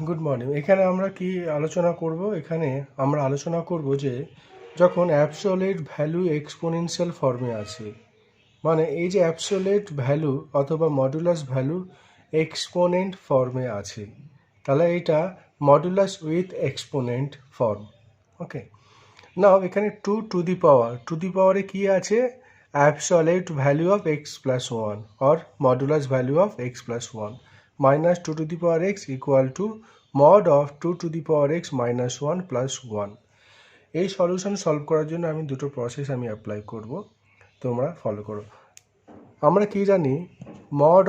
Good morning. এখানে আমরা কি আলোচনা করব? এখানে আমরা আলোচনা করব যে যখন অ্যাবসোলিউট ভ্যালু এক্সপোনেনশিয়াল ফর্মে আছে, মানে এই যে অ্যাবসোলিউট ভ্যালু অথবা মডুলাস ভ্যালু এক্সপোনেন্ট ফর্মে আছে, তাহলে এটা মডুলাস উইথ এক্সপোনেন্ট ফর্ম। ওকে, নাও এখানে টু দি পাওয়ারে কি আছে? Absolute value of x plus one or modulus value of x plus one minus two the power x equal two mod of two the power x minus one plus one. এই solution solve করার জন্য আমি দুটো process আমি apply করব, তোমরা follow করো। আমরা কি জানি? মড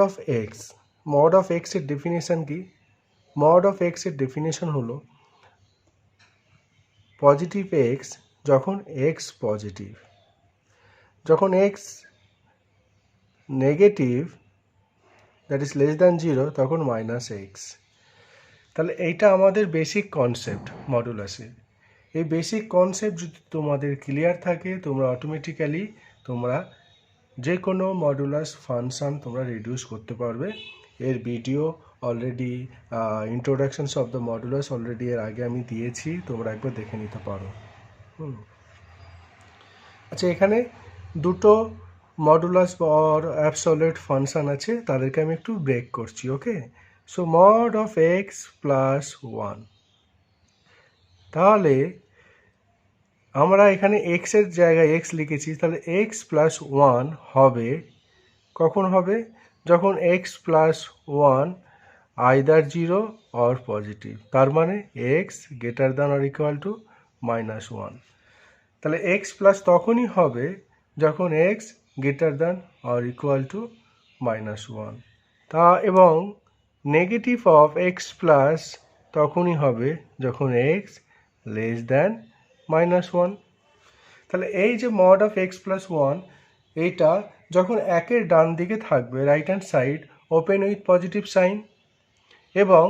অফ এক্সের ডেফিনেশন কি? মড অফ এক্সের ডেফিনেশন হলো পজিটিভ এক্স যখন এক্স পজিটিভ, যখন x negative that is less than zero তখন মাইনাস এক্স। তাহলে এইটা আমাদের বেসিক কনসেপ্ট মডুলাসের। এই বেসিক কনসেপ্ট যদি তোমাদের ক্লিয়ার থাকে, তোমরা অটোমেটিক্যালি তোমরা যে কোনো মডুলাস ফাংশন তোমরা রিডিউস করতে পারবে। এর video already introductions of the modulus already এর আগে আমি দিয়েছি, তোমরা একবার দেখে নিতে পারো। আচ্ছা, এখানে দুটো মডুলাস অর অ্যাবসোলিউট ফাংশন আছে, তাদেরকে আমি একটু ব্রেক করছি। Okay, so mod of x plus one, তাহলে আমরা এখানে এক্সের জায়গায় এক্স লিখেছি, তাহলে এক্স প্লাস ওয়ান হবে কখন হবে? যখন x plus one either zero or positive, তার মানে x greater than or equal to minus one. তাহলে এক্স প্লাস তখনই হবে যখন x greater than or equal to minus one, তা এবং নেগেটিভ অফ এক্স প্লাস তখনই হবে যখন x less than minus one. তাহলে এই যে mod of x plus one, এইটা যখন একের ডান দিকে থাকবে right hand side open with positive sign, এবং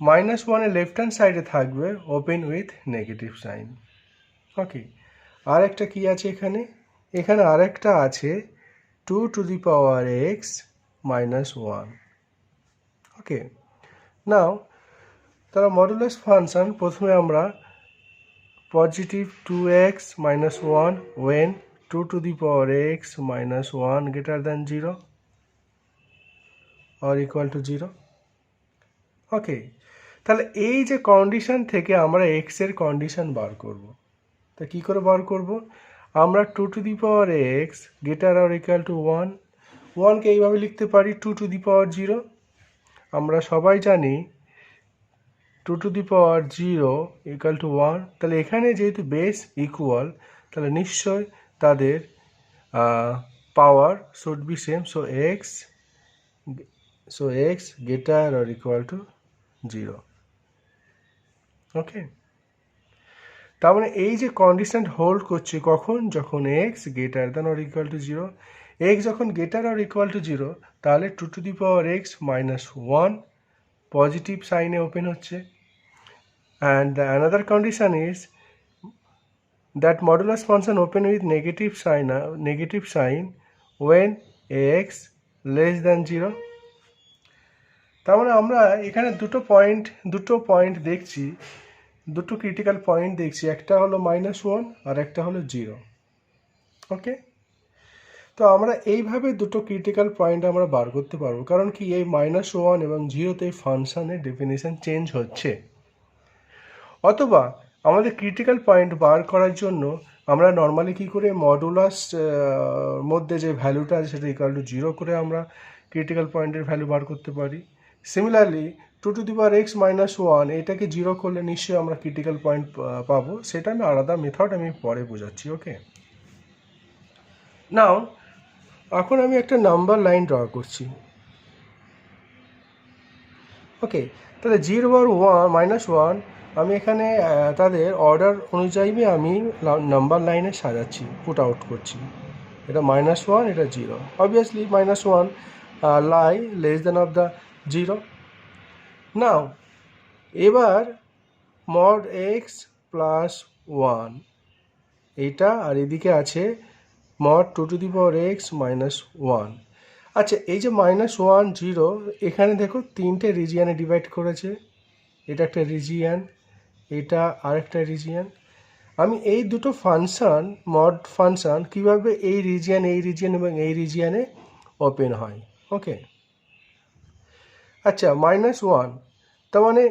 মাইনাস ওয়ানের লেফট হ্যান্ড সাইডে থাকবে open with negative sign. Okay, আর একটা কী আছে এখানে? এখানে আরেকটা আছে to the power x minus one. Okay, now তারা মডুলাস ফাংশন প্রথমে আমরা positive 2x minus 1 when 2 to the power x minus 1 greater than 0 or equal to 0. ওকে, তাহলে এই যে কন্ডিশন থেকে আমরা x এর কন্ডিশন বার করব। তা কী করে বার করব? আমরা 2 to the power x greater or equal to 1, 1কে এইভাবে লিখতে পারি 2 to the power 0। আমরা সবাই জানি 2 to the power 0 equal to 1, তাহলে এখানে যেহেতু বেস ইকুয়াল, তাহলে নিশ্চয় তাদের power should be same, so x greater or equal to 0। Okay, তার মানে এই যে কন্ডিশন হোল্ড করছে কখন? যখন x greater than or equal to 0। X যখন গ্রেটার অর ইকুয়াল টু 0, তাহলে 2 to the power x minus 1 positive সাইনে ওপেন হচ্ছে। And the another condition is that modulus function open with negative sign when x less than 0. তার মানে আমরা এখানে দুটো point দেখছি, দুটো ক্রিটিক্যাল পয়েন্ট দেখছি, একটা হলো -1 আর একটা হলো 0। ওকে, তো আমরা এইভাবে দুটো ক্রিটিক্যাল পয়েন্ট আমরা বার করতে পারবো, কারণ কি এই -1 এবং 0তে ফাংশনের ডেফিনিশন চেঞ্জ হচ্ছে। অথবা আমাদের ক্রিটিক্যাল পয়েন্ট বার করার জন্য আমরা নর্মালি কী করে মডুলাস মধ্যে যে ভ্যালুটা আছে সেটা ইকুয়াল টু 0 করে আমরা ক্রিটিক্যাল পয়েন্টের ভ্যালু বার করতে পারি। Similarly 2 to the power x minus 1 এটাকে 0 করলে নিশ্চয়ই আমরা ক্রিটিক্যাল পয়েন্ট পাবো, সেটা আমি আলাদা মেথড আমি পরে বোঝাচ্ছি। ওকে, নাও এখন আমি একটা নাম্বার লাইন ড্র করছি। ওকে, তাহলে 0 আর 1 আমি এখানে তাদের অর্ডার অনুযায়ী আমি নাম্বার লাইনে সাজাচ্ছি, পুট আউট করছি। এটা -1, এটা 0, obviously -1 lie less than of the 0। নাও এবার মড এক্স প্লাস 1 এইটা, আর এদিকে আছে mod 2 to the power x minus 1। আচ্ছা, এই যে -1 0 এখানে দেখো তিনটে রিজিয়নে ডিভাইড করেছে। এটা একটা রিজিয়ান, এটা আরেকটা রিজিয়ান। আমি এই দুটো ফাংশন, মড ফাংশন, কীভাবে এই রিজিয়ান এবং এই রিজিয়ানে ওপেন হয়। ওকে, আচ্ছা, -1, তার মানে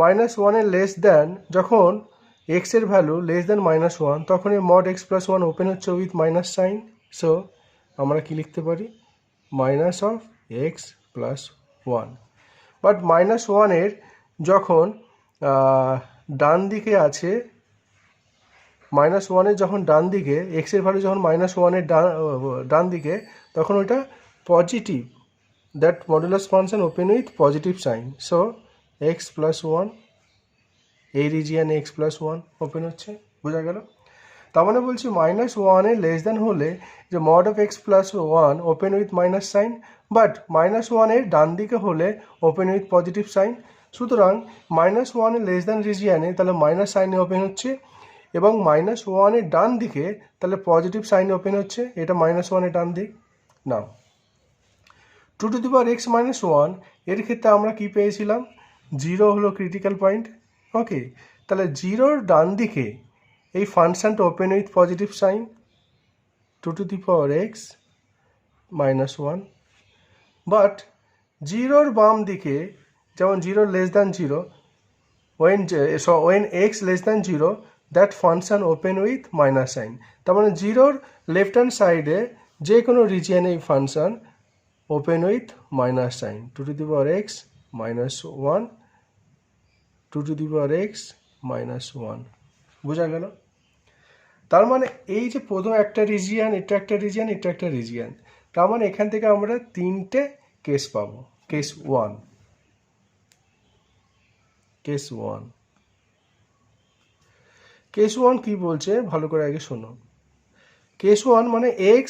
-1-এর লেস দ্যান, যখন এক্সের ভ্যালু লেস দ্যান -1, তখন এই মড x + 1 ওপেন হচ্ছে উইথ মাইনাস সাইন। সো আমরা কি লিখতে পারি, -(x + 1). বাট -1-এর যখন ডান দিকে আছে, -1-এর যখন ডান দিকে, এক্সের ভ্যালু যখন -1-এর ডান দিকে, তখন ওইটা positive. That modulus function open with positive sign. So x + 1, এই রিজিয়ানে x + 1 ওপেন হচ্ছে, বোঝা গেল? তার মানে বলছি -1-এর লেস দ্যান হলে যে mod of x + 1 open with minus sign, but -1-এর ডান দিকে হলে ওপেন উইথ পজিটিভ সাইন। সুতরাং -1-এর লেস দ্যান রিজিয়ানে তাহলে মাইনাস সাইনে ওপেন হচ্ছে, এবং -1-এর ডান দিকে তাহলে পজিটিভ সাইনে ওপেন হচ্ছে। এটা -1-এর ডান দিক। নাও 2x - 1, এর ক্ষেত্রে আমরা কি পেয়েছিলাম, 0 হলো ক্রিটিক্যাল পয়েন্ট। ওকে, তাহলে 0-র ডান দিকে এই ফাংশনটা open with positive sign, 2x - 1। But 0-র বাম দিকে, যেমন 0 less than 0, when x less than 0, that function open with minus sign। তার মানে 0-র লেফট হ্যান্ড সাইডে যে কোনো রিজিয়নে এই function open with minus sign, 2x - 1, 2x - 1। বোঝা গেল? তার মানে এই যে প্রথম একটা রিজিয়ান, এটা একটা রিজিয়ান, এটা একটা রিজিয়ান, তার মানে এখান থেকে আমরা তিনটে কেস পাবো। কেস 1, কেস 1, কেস 1 কি বলছে ভালো করে আগে শোনো। কেস 1 মানে x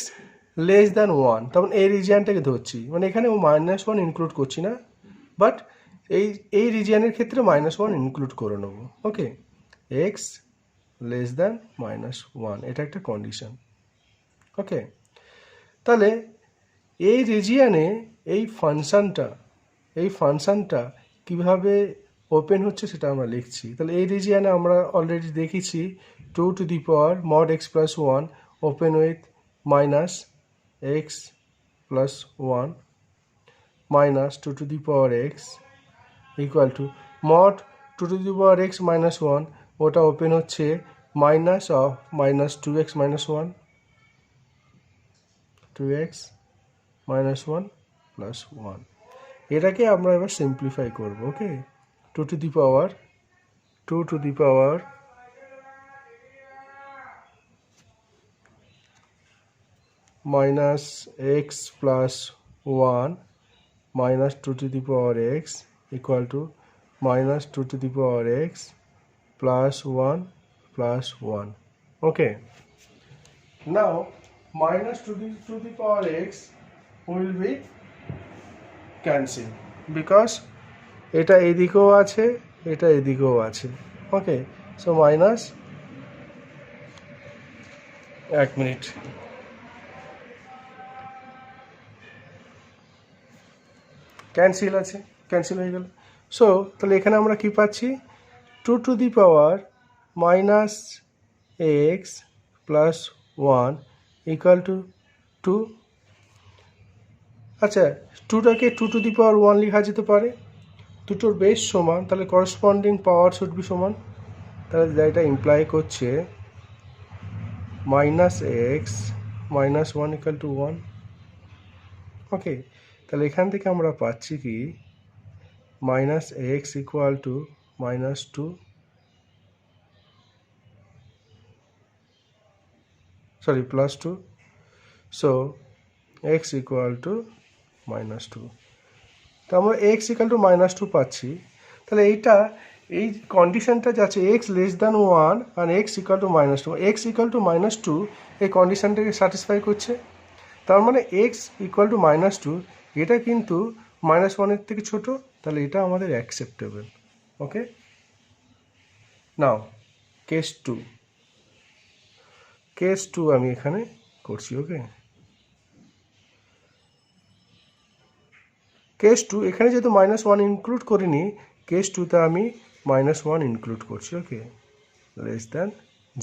লেস দ্যান 1, তখন এই রিজিয়ানটাকে ধরছি, মানে এখানে -1 ইনক্লুড করছি না, বাট এই রিজিয়ানের ক্ষেত্রে -1 ইনক্লুড করে নেবো। ওকে, x লেস দ্যান -1, এটা একটা কন্ডিশন। ওকে, তাহলে এই রিজিয়ানে এই ফাংশনটা কীভাবে ওপেন হচ্ছে সেটা আমরা লিখছি। তাহলে এই রিজিয়ানে আমরা অলরেডি দেখেছি 2 mod x + 1 open with -x + 1 -2x equal to mod 2x - 1, ওটা ওপেন হচ্ছে -2x - 1, 2x - 1 + 1। এটাকে আমরা এবার সিম্পলিফাই করব। ওকে, 2 - -x + 1 -2x equal to -2x + 1 + 1. Okay, now -2x will be cancelled because এটা এদিকেও আছে, এটা এদিকেও আছে। ওকে, সো মাইনাস, 1 মিনিট, ক্যান্সেল আছে, ক্যান্সেল হয়ে গেল। সো তাহলে এখানে আমরা কি পাচ্ছি, 2 - -x + 1 ইকুয়াল টু 2। আচ্ছা, 2টাকে 2 ^ 1 লেখা যেতে পারে, দুটোর বেস সমান, তাহলে করসপন্ডিং পাওয়ার শুড বি সমান। তাহলে এটা ইমপ্লাই করছে -x - 1 ইকুয়াল টু 1। ওকে, তাহলে এখান থেকে আমরা পাচ্ছি কি -x equal to -2, sorry +2, so x equal to -2। তো আমরা x ইকুয়াল টু -2 পাচ্ছি। তাহলে এই কন্ডিশনটা যাচ্ছে x লেস দ্যান 1 আর x equal to -2, x equal to -2 এই কন্ডিশনটাকে স্যাটিসফাই করছে। তার মানে x ইকুয়াল টু -2, এটা কিন্তু -1-এর থেকে ছোট, তাহলে এটা আমাদের অ্যাকসেপ্টেবল। ওকে, নাও কেস 2 আমি এখানে করছি। ওকে, কেস 2, এখানে যেহেতু -1 ইনক্লুড করিনি, কেস টুতে আমি -1 ইনক্লুড করছি, okay, less than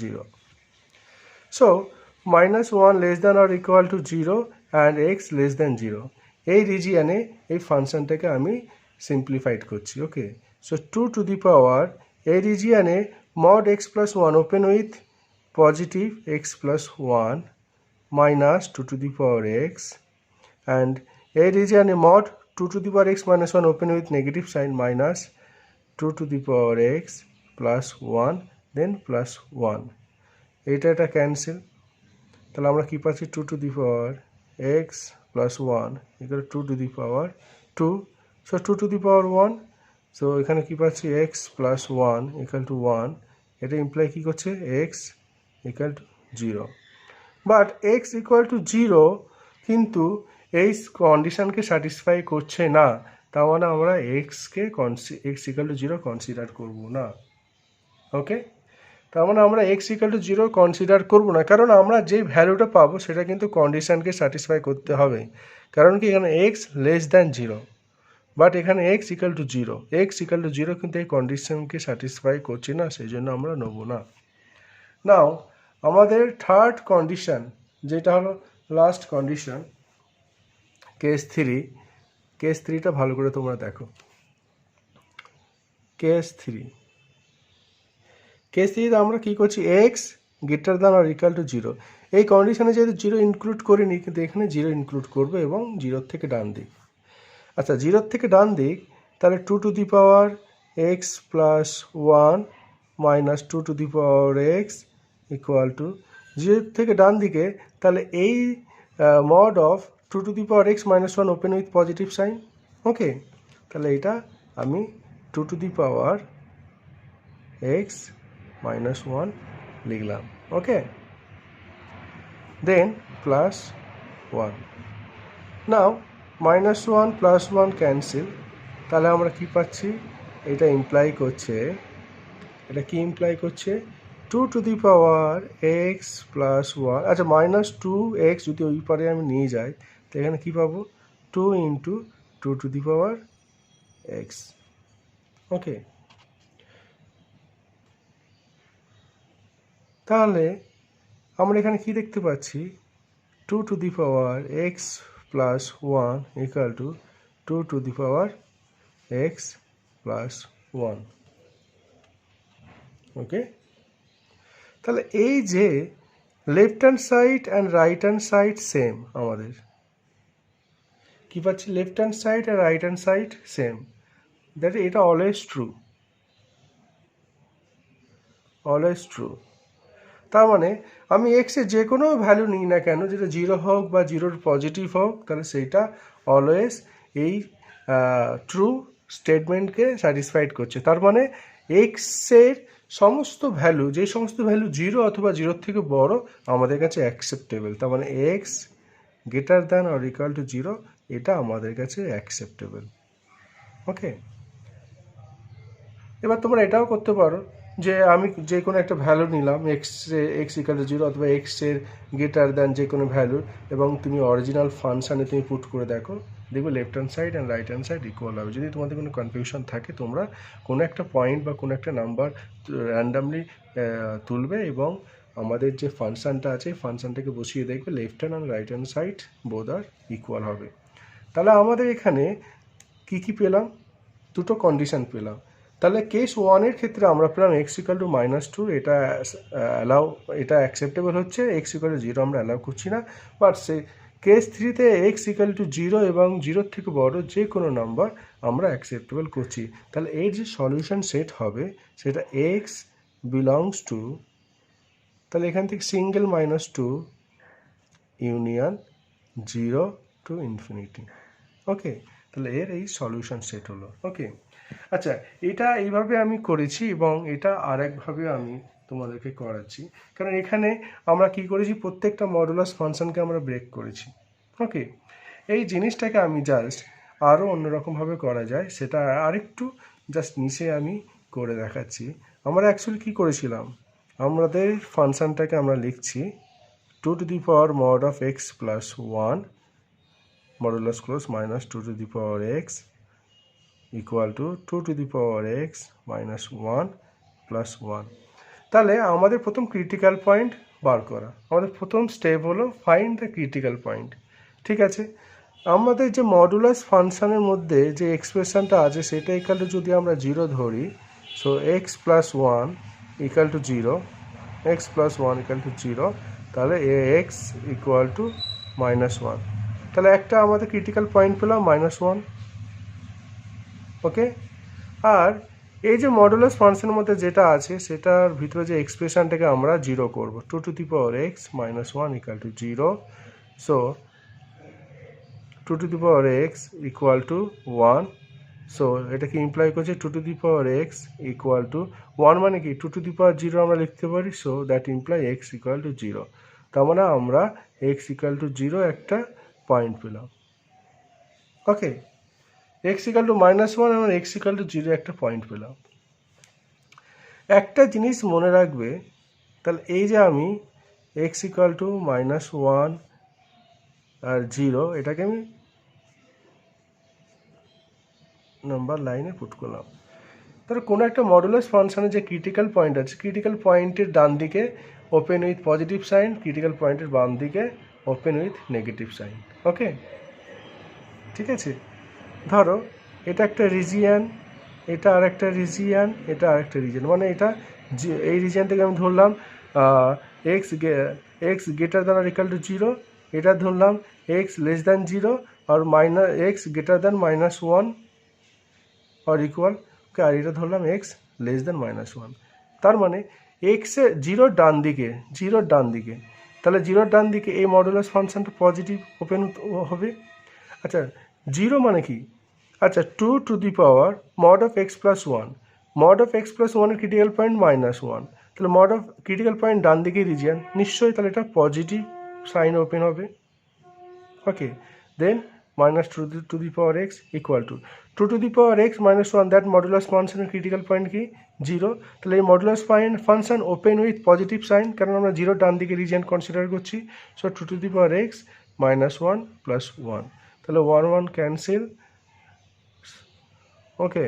0. So -1 less than or equal to 0 and x less than 0, এই রিজিয়ানে এই ফাংশনটাকে আমি সিম্পলিফাইড করছি, ওকে. সো 2 টু দি পাওয়ার এই রিজিয়ানে mod x plus 1 open with positive x plus 1 minus 2 to the power x, and এই রিজিয়ানে mod 2 to the power x minus 1 open with negative sign minus 2 to the power x plus 1 then plus 1. এটা cancel, তাহলে আমরা কি পাচ্ছি 2 to the power x plus 1 equal to 2 to the power 2. So 2 to the power 1, so এখানে কি পাচ্ছি x plus 1 equal to 1. এটা imply কি করছে x equal to 0. But x equal to 0 কিন্তু এই কন্ডিশনকে স্যাটিসফাই করছে না, তার মানে আমরা এক্সকে x equal to 0 কনসিডার করব না, ওকে. তার মানে আমরা x equal to 0 কনসিডার করব না, কারণ আমরা যে ভ্যালুটা পাবো সেটা কিন্তু কন্ডিশনকে স্যাটিসফাই করতে হবে, কারণ কি এখানে x লেস দ্যান 0, বাট এখানে x equal to 0, x equal to 0 কিন্তু এই কন্ডিশনকে স্যাটিসফাই করছে না, সেই জন্য আমরা নেব না. নাও আমাদের থার্ড কন্ডিশন, যেটা হলো লাস্ট কন্ডিশন, কেস 3. কেস 3টা ভালো করে তোমরা দেখো. কেস 3তে আমরা কি করছি, x greater than or equal to 0, এই কন্ডিশনে যেহেতু 0 ইনক্লুড করিনি, কিন্তু এখানে 0 ইনক্লুড করবে এবং 0 থেকে ডান দিক. আচ্ছা, 0 থেকে ডান দিক, তাহলে 2 to the power x plus 1 minus 2 to the power x equal to 0 থেকে ডান দিকে, তাহলে এই mod of 2 to the power x minus 1 open with positive sign, okay. তাহলে এটা আমি 2 to the power x minus 1 লিখলাম, okay, then plus 1. Now -1 plus 1 cancel, তাহলে আমরা কি পাচ্ছি, এটা ইমপ্লাই করছে, এটা কি ইমপ্লাই করছে 2 to the power x plus 1. আচ্ছা, -2x যদি ওই পারে আমি নিয়ে যাই, তো এখানে কী পাবো 2 into 2 to the power x, okay. তাহলে আমরা এখানে কি দেখতে পাচ্ছি 2 to the power x plus 1 equal to 2 to the power x plus 1, okay. তাহলে এই যে left hand side and right hand side same, আমাদের কি পাচ্ছি, লেফট হ্যান্ড সাইড আর right hand side same, that এটা অলওয়েজ ট্রু, অলওয়েজ ট্রু. তার মানে আমি এক্সের যে কোনো ভ্যালু নিই না কেন, যেটা 0 হোক বা 0-র পজিটিভ হোক, তাহলে সেইটা অলওয়েজ এই ট্রু স্টেটমেন্টকে স্যাটিসফাইড করছে. তার মানে এক্সের সমস্ত ভ্যালু, যে সমস্ত ভ্যালু 0 অথবা 0-র থেকে বড়, আমাদের কাছে অ্যাকসেপ্টেবল. তার মানে x greater than or equal to 0, এটা আমাদের কাছে অ্যাকসেপ্টেবল, ওকে. এবার তোমরা এটাও করতে পারো যে আমি যে কোনো একটা ভ্যালু নিলাম, এক্স ইকুয়াল টু 0 অথবা এক্সের গ্রেটার দ্যান যে কোনো ভ্যালু, এবং তুমি অরিজিনাল ফাংশানে তুমি পুট করে দেখো, দেখবে left hand side and right hand side equal হবে. যদি তোমাদের কোনো কনফিউশন থাকে, তোমরা কোনো একটা পয়েন্ট বা কোনো একটা নাম্বার র্যান্ডামলি তুলবে এবং আমাদের যে ফাংশানটা আছে ফাংশানটাকে বসিয়ে দেখবে left hand and right hand side both are equal হবে. তাহলে আমাদের এখানে কি পেলাম, দুটো কন্ডিশন পেলাম. তাহলে কেস 1-এর ক্ষেত্রে আমরা পেলাম এক্স ইকুয়াল টু -2, এটা এটা অ্যাকসেপ্টেবল হচ্ছে, এক্স ইকুয়াল টু 0 আমরা অ্যালাউ করছি না. বাট সে কেস 3-তে এক্স ইকুয়াল টু 0 এবং 0-র থেকে বড় যে কোনো নাম্বার আমরা অ্যাকসেপ্টেবল করছি. তাহলে এর যে সলিউশন সেট হবে সেটা এক্স বিলংস টু, তাহলে এখান থেকে সিঙ্গেল -2 ইউনিয়ন 0 টু ইনফিনিটি, ওকে. তাহলে এর এই সলিউশন সেট হলো, ওকে. আচ্ছা, এটা এইভাবে আমি করেছি এবং এটা আরেকভাবে আমি তোমাদেরকে করাচ্ছি, কারণ এখানে আমরা কি করেছি, প্রত্যেকটা মডুলাস ফাংশনকে আমরা ব্রেক করেছি, ওকে. এই জিনিসটাকে আমি জাস্ট আরও অন্যরকমভাবে করা যায়, সেটা আরেকটু জাস্ট নিচে আমি করে দেখাচ্ছি. আমরা অ্যাকচুয়ালি কী করেছিলাম, আমাদের ফাংশনটাকে আমরা লিখছি 2 to the power mod of x plus 1 modulus close minus 2 to the power x equal to 2 to the power x minus 1 plus 1। তাহলে আমাদের প্রথম ক্রিটিক্যাল পয়েন্ট বার করা, আমাদের প্রথম স্টেপ হলো ফাইন্ড দ্য ক্রিটিক্যাল পয়েন্ট। ঠিক আছে, আমাদের যে মডুলাস ফাংশনের মধ্যে যে এক্সপ্রেশনটা আছে সেটা ইকাল টু যদি আমরা 0 ধরি, so x plus 1 equal to 0, x plus 1 equal to 0, তাহলে এক্স ইকুয়াল টু মাইনাস 1। তাহলে একটা আমাদের ক্রিটিক্যাল পয়েন্ট পেলাম -1। ওকে, আর এই যে মডুলাস ফাংশনের মধ্যে যেটা আছে সেটার ভিতরে যে এক্সপ্রেশনটাকে আমরা 0 করব, 2 to the power x minus 1 equal to 0। So 2 to the power x equal two 1। So এটাকে ইমপ্লাই করছে 2 to the power x equal two 1, মানে কি 2 টু দি পাওয়ার 0 আমরা লিখতে পারি। So that imply x equal to 0। তার মানে আমরা এক্স ইকুয়াল টু 0 একটা পয়েন্ট পেলাম। ওকে, এক্স ইকুয়াল টু -1 এবং এক্স ইকুয়াল টু 0 একটা পয়েন্ট পেলাম। একটা জিনিস মনে রাখবে, তাহলে এই যে আমি এক্স ইকুয়াল টু -1 আর 0 এটাকে আমি নাম্বার লাইনে পুট করলাম। তাহলে কোনো একটা মডুলাস ফাংশনের যে ক্রিটিক্যাল পয়েন্ট আছে, ক্রিটিক্যাল পয়েন্টের ডান দিকে open with positive sign, critical পয়েন্টের বাম দিকে open with negative sign. Okay, ঠিক আছে। ধরো এটা একটা রিজিয়ান, এটা আর একটা রিজিয়ান, এটা আর একটা রিজিয়ান, মানে এটা এই রিজিয়ান থেকে আমি ধরলাম এক্স গ্রেটার দ্যান আর ইকাল টু 0, এটা ধরলাম এক্স লেস দ্যান 0 আর এক্স গ্রেটার দ্যান -1 আর ইকুয়াল, ওকে, আর এটা ধরলাম এক্স লেস দ্যান -1। তার মানে এক্সের 0 ডান দিকে, 0 ডান দিকে, তাহলে 0 ডান দিকে এই মডুলাস ফাংশনটা পজিটিভ ওপেন হবে। আচ্ছা, 0 মানে কি? আচ্ছা, 2 to the power mod of x plus 1, mod of x plus 1 এর ক্রিটিক্যাল পয়েন্ট -1, তাহলে মড অফ ক্রিটিক্যাল পয়েন্ট ডান দিকে রিজিয়ান, নিশ্চয়ই তাহলে এটা পজিটিভ সাইন ওপেন হবে। Okay, then -2 to the power x equal to 2 to the power x -1, that modulus ফাংশনের critical point কি 0, তাহলে এই modulus function open with positive sign, কারণ আমরা 0 ডান দিকে রিজিয়ান কনসিডার করছি। So 2 to the power x -1 plus 1, তাহলে 1 1 cancel. Okay,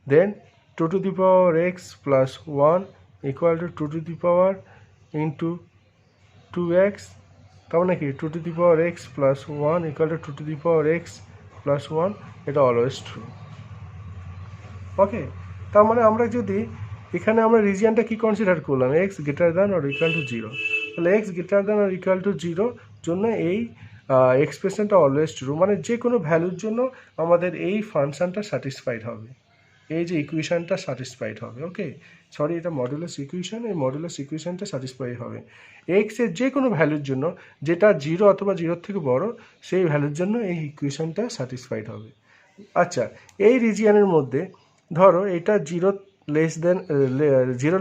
then 2 to the power x plus 1 equal to 2 to the power into 2x, তার মানে কি 2 to the power x plus 1 equal to 2 to the power x plus 1, এটা always true. ওকে, তার মানে আমরা যদি এখানে আমরা রিজিয়ানটা কি কনসিডার করলাম, x greater than or equal to 0, তাহলে x greater than or equal to 0 জন্য এই এক্সপ্রেশনটা অলওয়েজ ট্রু, মানে যে কোনো ভ্যালুর জন্য আমাদের এই ফাংশনটা স্যাটিসফাইড হবে, এই যে ইকুয়েশনটা স্যাটিসফাইড হবে। ওকে, সরি, এটা মডুলাস ইকুয়েশন, এই মডুলাস ইকুয়েশনটা স্যাটিসফাই হবে এক্সের যে কোনো ভ্যালুর জন্য, যেটা 0 অথবা 0 থেকে বড়, সেই ভ্যালুর জন্য এই ইকুয়েশনটা স্যাটিসফাইড হবে। আচ্ছা, এই রিজিয়ানের মধ্যে ধরো এটা 0 লেস দেন 0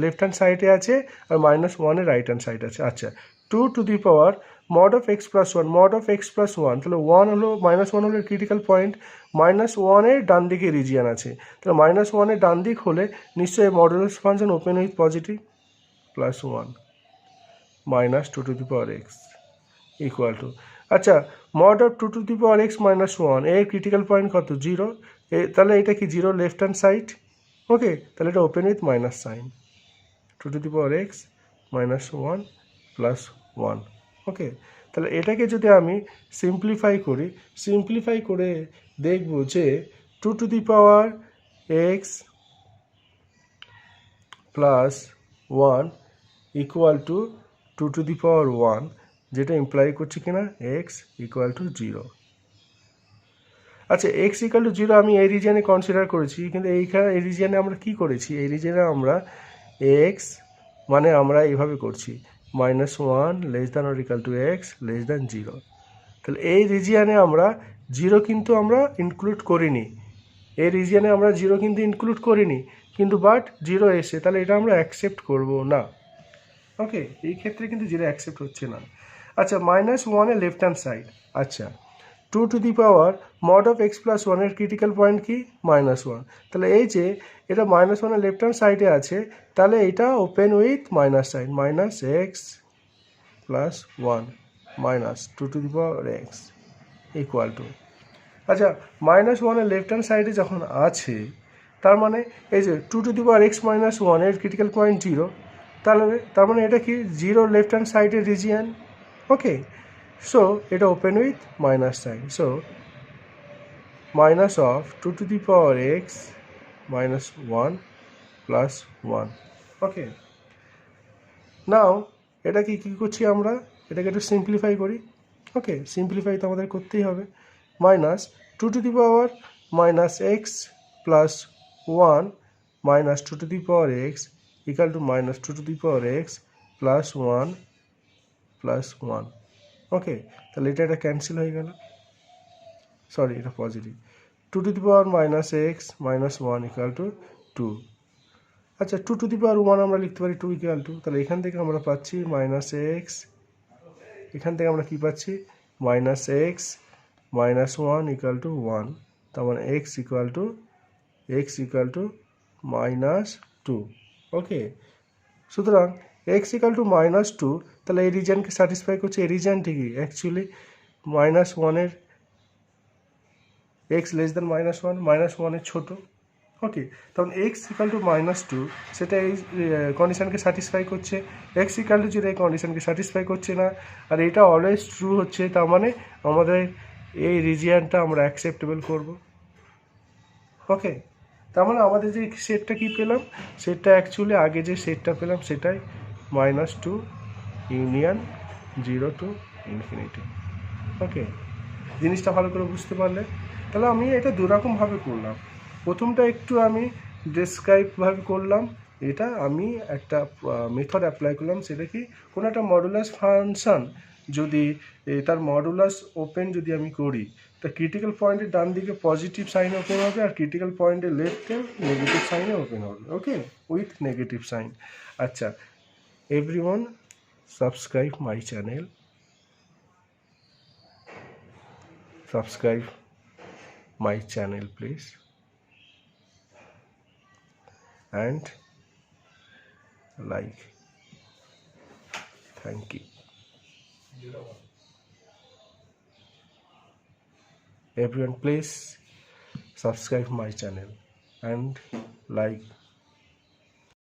লেফট হ্যান্ড সাইডে আছে আর -1 রাইট হ্যান্ড সাইড আছে। আচ্ছা, 2 to the power mod of x plus 1, mod of x plus 1, তাহলে 1 হলো -1 হলো ক্রিটিক্যাল পয়েন্ট, -1 এর ডান দিকে রিজিয়ান আছে, তাহলে -1 এর ডান দিক হলে নিশ্চয়ই modulus function open with positive plus 1 -2 to the power x equal to, আচ্ছা, mod of 2 to the power x -1 এর ক্রিটিক্যাল পয়েন্ট কত 0, তাহলে এটা কি 0 লেফট হ্যান্ড সাইড। ওকে, তাহলে এটা open with minus sign, 2 to the power x -1 plus 1। Okay, তাহলে এটাকে যদি আমি সিম্পলিফাই করে দেখব যে 2 to the power x plus 1 equal to 2 to the power 1, যেটা ইমপ্লাই করছে কিনা এক্স ইকুয়াল টু 0। আচ্ছা, এক্স ইকুয়াল টু 0 আমি এই রিজিয়ানে কনসিডার করেছি, কিন্তু এইখানে এই রিজিয়ানে আমরা কি করেছি, এই রিজিয়ানে আমরা এক্স মানে আমরা এইভাবে করছি -1 less than or equal two x less than 0, তাহলে এই রিজিয়ানে আমরা 0 কিন্তু আমরা ইনক্লুড করিনি, এই রিজিয়ানে আমরা 0 কিন্তু ইনক্লুড করিনি, কিন্তু বাট 0 এসে, তাহলে এটা আমরা অ্যাকসেপ্ট করব না। ওকে, এই ক্ষেত্রে কিন্তু 0 অ্যাকসেপ্ট হচ্ছে না। আচ্ছা, -1 এর লেফট হ্যান্ড সাইড, আচ্ছা 2 to the power mod of x plus 1 এর ক্রিটিক্যাল পয়েন্ট কি -1, তাহলে এই যে এটা -1 এর লেফট হ্যান্ড সাইডে আছে, তাহলে এটা open with minus sign, -x plus 1 -2 to the power x equal to, আচ্ছা মাইনাস ওয়ানের লেফট হ্যান্ড সাইডে যখন আছে তার মানে এই যে 2⁻x-1 এর ক্রিটিক্যাল পয়েন্ট 0, তার মানে এটা কি 0 লেফট হ্যান্ড সাইডের রিজিয়ান। ওকে, সো এটা open with minus sign, so minus of 2⁻x-1 plus 1। ওকে, নাও এটা কি করছি আমরা, এটাকে একটু সিম্পলিফাই করি। ওকে, সিম্পলিফাই তো আমাদের করতেই হবে। Minus 2⁻x plus 1 minus 2⁻x equal to minus 2⁻x plus 1 plus 1। Okay, তাহলে এটা ক্যান্সেল হয়ে গেল, সরি এটা positive. 2⁻x minus 1 equal to 2। আচ্ছা 2⁻1 আমরা লিখতে পারি 2 ইকুয়াল টু, তাহলে এখান থেকে আমরা পাচ্ছি মাইনাস এক্স, এখান থেকে আমরা কি পাচ্ছি minus x minus 1 equal two 1, তার মানে এক্স ইকুয়াল টু মাইনাস 2। ওকে, সুতরাং এক্স ইকুয়াল টু মাইনাস 2, তাহলে এই রিজনকে স্যাটিসফাই করছে। এই রিজনটি কি অ্যাকচুয়ালি মাইনাস 1-এর x less than minus 1, minus 1-এর ছোটো। ওকে, তখন এক্স ইকাল টু মাইনাস 2 সেটা এই কন্ডিশানকে স্যাটিসফাই করছে, এক্স ইকাল টু 0 এই কন্ডিশানকে স্যাটিসফাই করছে না, আর এটা অলওয়েজ ট্রু হচ্ছে, তার মানে আমাদের এই রিজিয়ানটা আমরা অ্যাকসেপ্টেবল করব। ওকে, তার মানে আমাদের যে সেটটা কি পেলাম, সেটটা অ্যাকচুয়ালি আগে যে সেটটা পেলাম সেটাই -2 ইউনিয়ন 0 টু ইনফিনিটি। ওকে, জিনিসটা ভালো করে বুঝতে পারলে। তাহলে আমি এটা দুরকমভাবে করলাম। প্রথমটা একটু আমি ডেসক্রাইবভাবে করলাম, এটা আমি একটা মেথড অ্যাপ্লাই করলাম, সেটা কি কোনো একটা মডুলাস ফাংশন যদি তার মডুলাস ওপেন যদি আমি করি, তা ক্রিটিক্যাল পয়েন্টের ডান দিকে পজিটিভ সাইনে ওপেন হবে, আর ক্রিটিক্যাল পয়েন্টের লেফটে নেগেটিভ সাইনে ওপেন হবে। ওকে, উইথ নেগেটিভ সাইন। আচ্ছা, everyone subscribe my channel, subscribe my channel please, and like. Thank you everyone, please subscribe my channel and like.